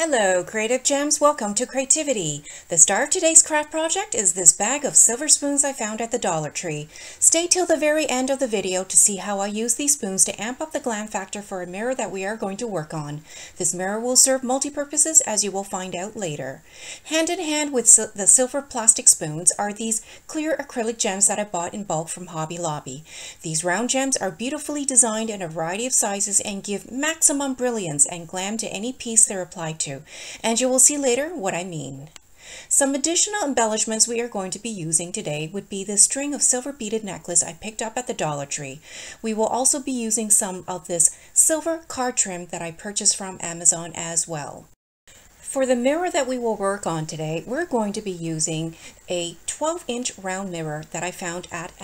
Hello, Creative Gems. Welcome to Creativity. The star of today's craft project is this bag of silver spoons I found at the Dollar Tree. Stay till the very end of the video to see how I use these spoons to amp up the glam factor for a mirror that we are going to work on. This mirror will serve multi-purposes, as you will find out later. Hand in hand with the silver plastic spoons are these clear acrylic gems that I bought in bulk from Hobby Lobby. These round gems are beautifully designed in a variety of sizes and give maximum brilliance and glam to any piece they're applied to, and you will see later what I mean. Some additional embellishments we are going to be using today would be this string of silver beaded necklace I picked up at the Dollar Tree. We will also be using some of this silver card trim that I purchased from Amazon as well. For the mirror that we will work on today, we're going to be using a 12-inch round mirror that I found at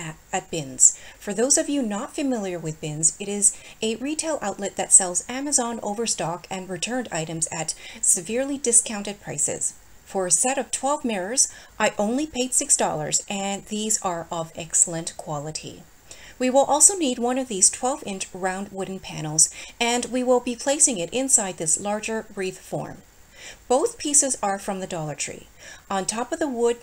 Bins. For those of you not familiar with Bins, it is a retail outlet that sells Amazon overstock and returned items at severely discounted prices. For a set of 12 mirrors, I only paid $6, and these are of excellent quality. We will also need one of these 12-inch round wooden panels, and we will be placing it inside this larger wreath form. Both pieces are from the Dollar Tree. On top of the wood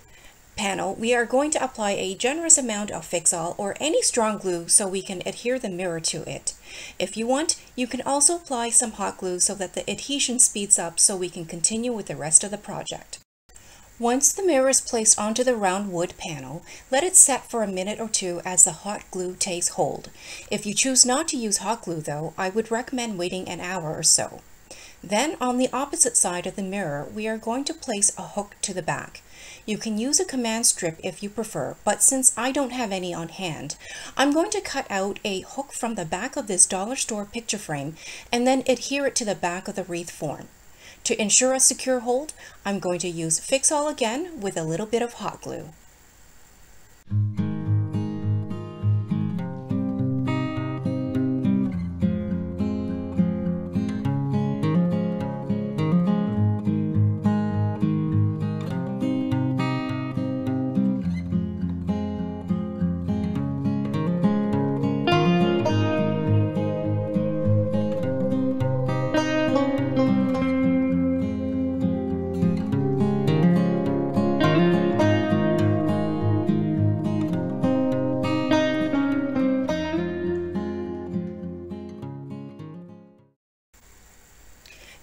panel, we are going to apply a generous amount of Fix-All or any strong glue so we can adhere the mirror to it. If you want, you can also apply some hot glue so that the adhesion speeds up so we can continue with the rest of the project. Once the mirror is placed onto the round wood panel, let it set for a minute or two as the hot glue takes hold. If you choose not to use hot glue though, I would recommend waiting an hour or so. Then on the opposite side of the mirror, we are going to place a hook to the back. You can use a command strip if you prefer, but since I don't have any on hand, I'm going to cut out a hook from the back of this dollar store picture frame and then adhere it to the back of the wreath form. To ensure a secure hold, I'm going to use Fix-All again with a little bit of hot glue.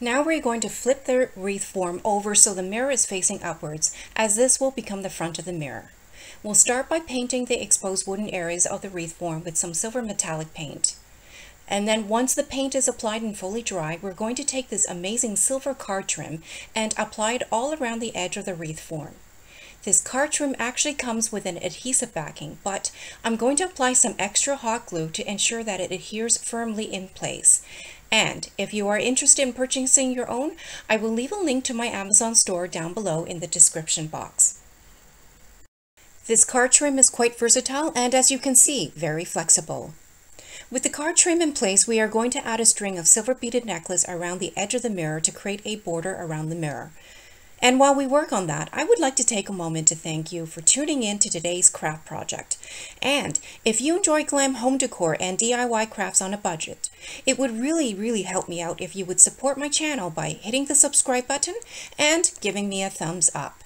Now we're going to flip the wreath form over so the mirror is facing upwards, as this will become the front of the mirror. We'll start by painting the exposed wooden areas of the wreath form with some silver metallic paint. And then once the paint is applied and fully dry, we're going to take this amazing silver card trim and apply it all around the edge of the wreath form. This card trim actually comes with an adhesive backing, but I'm going to apply some extra hot glue to ensure that it adheres firmly in place. And if you are interested in purchasing your own, I will leave a link to my Amazon store down below in the description box. This card trim is quite versatile and, as you can see, very flexible. With the card trim in place, we are going to add a string of silver beaded necklace around the edge of the mirror to create a border around the mirror. And while we work on that, I would like to take a moment to thank you for tuning in to today's craft project. And if you enjoy glam home decor and DIY crafts on a budget, it would really help me out if you would support my channel by hitting the subscribe button and giving me a thumbs up.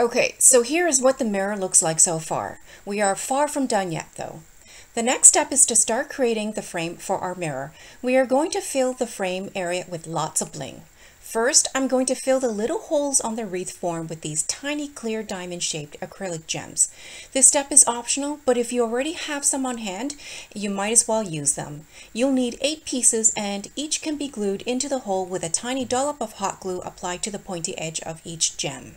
Okay, so here is what the mirror looks like so far. We are far from done yet though. The next step is to start creating the frame for our mirror. We are going to fill the frame area with lots of bling. First, I'm going to fill the little holes on the wreath form with these tiny clear diamond-shaped acrylic gems. This step is optional, but if you already have some on hand, you might as well use them. You'll need 8 pieces and each can be glued into the hole with a tiny dollop of hot glue applied to the pointy edge of each gem.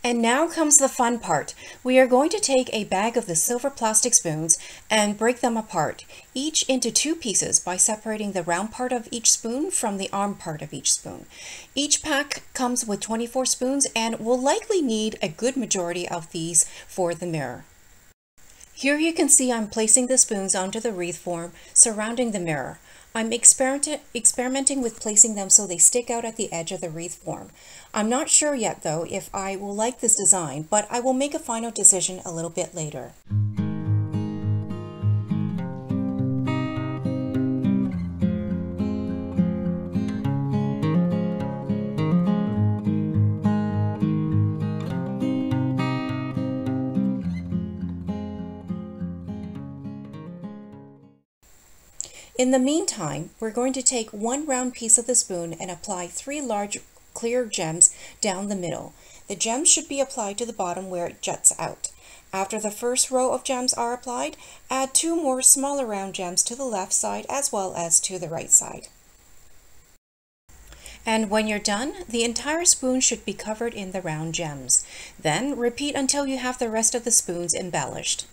And now comes the fun part. We are going to take a bag of the silver plastic spoons and break them apart, each into 2 pieces by separating the round part of each spoon from the arm part of each spoon. Each pack comes with 24 spoons and we'll likely need a good majority of these for the mirror. Here you can see I'm placing the spoons onto the wreath form surrounding the mirror. I'm experimenting with placing them so they stick out at the edge of the wreath form. I'm not sure yet though if I will like this design, but I will make a final decision a little bit later. In the meantime, we're going to take 1 round piece of the spoon and apply 3 large clear gems down the middle. The gems should be applied to the bottom where it juts out. After the first row of gems are applied, add 2 more smaller round gems to the left side as well as to the right side. And when you're done, the entire spoon should be covered in the round gems. Then repeat until you have the rest of the spoons embellished.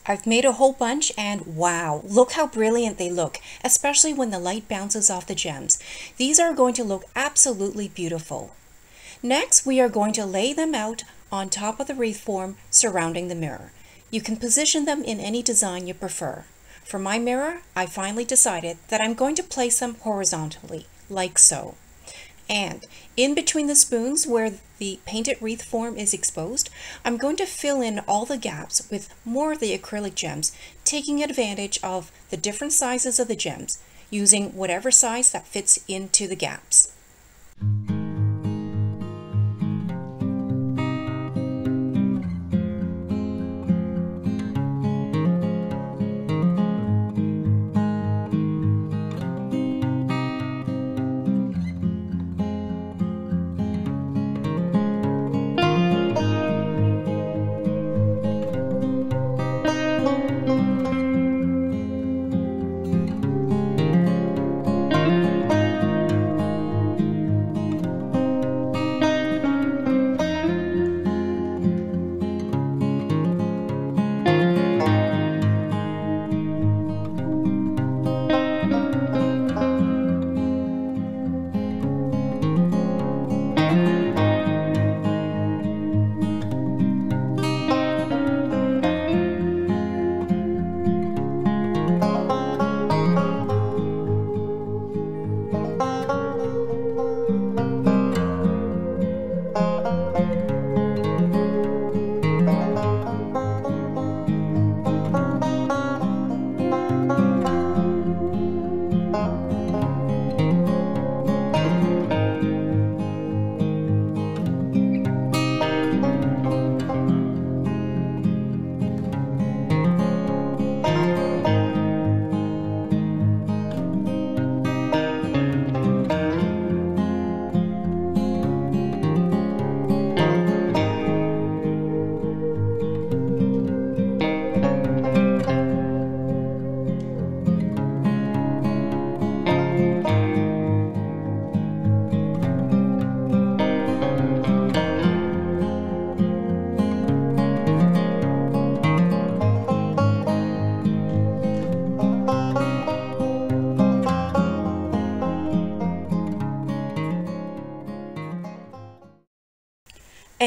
I've made a whole bunch and wow, look how brilliant they look, especially when the light bounces off the gems. These are going to look absolutely beautiful. Next, we are going to lay them out on top of the wreath form surrounding the mirror. You can position them in any design you prefer. For my mirror, I finally decided that I'm going to place them horizontally, like so. And in between the spoons where the painted wreath form is exposed, I'm going to fill in all the gaps with more of the acrylic gems, taking advantage of the different sizes of the gems, using whatever size that fits into the gaps.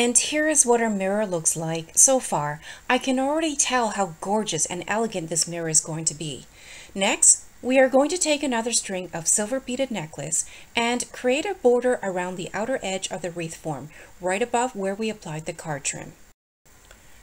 And here is what our mirror looks like so far. I can already tell how gorgeous and elegant this mirror is going to be. Next, we are going to take another string of silver beaded necklace and create a border around the outer edge of the wreath form, right above where we applied the card trim.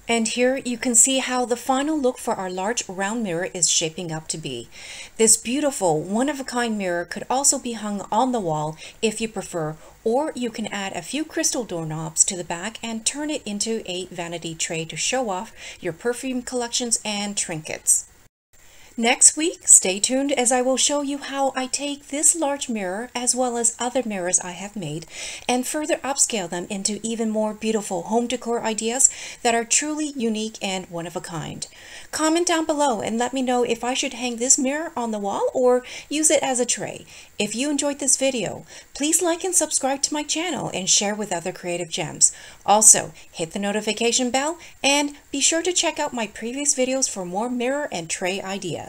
And here you can see how the final look for our large round mirror is shaping up to be. This beautiful one-of-a-kind mirror could also be hung on the wall if you prefer, or you can add a few crystal doorknobs to the back and turn it into a vanity tray to show off your perfume collections and trinkets. Next week, stay tuned as I will show you how I take this large mirror as well as other mirrors I have made and further upscale them into even more beautiful home decor ideas that are truly unique and one of a kind. Comment down below and let me know if I should hang this mirror on the wall or use it as a tray. If you enjoyed this video, please like and subscribe to my channel and share with other creative gems. Also, hit the notification bell and be sure to check out my previous videos for more mirror and tray ideas.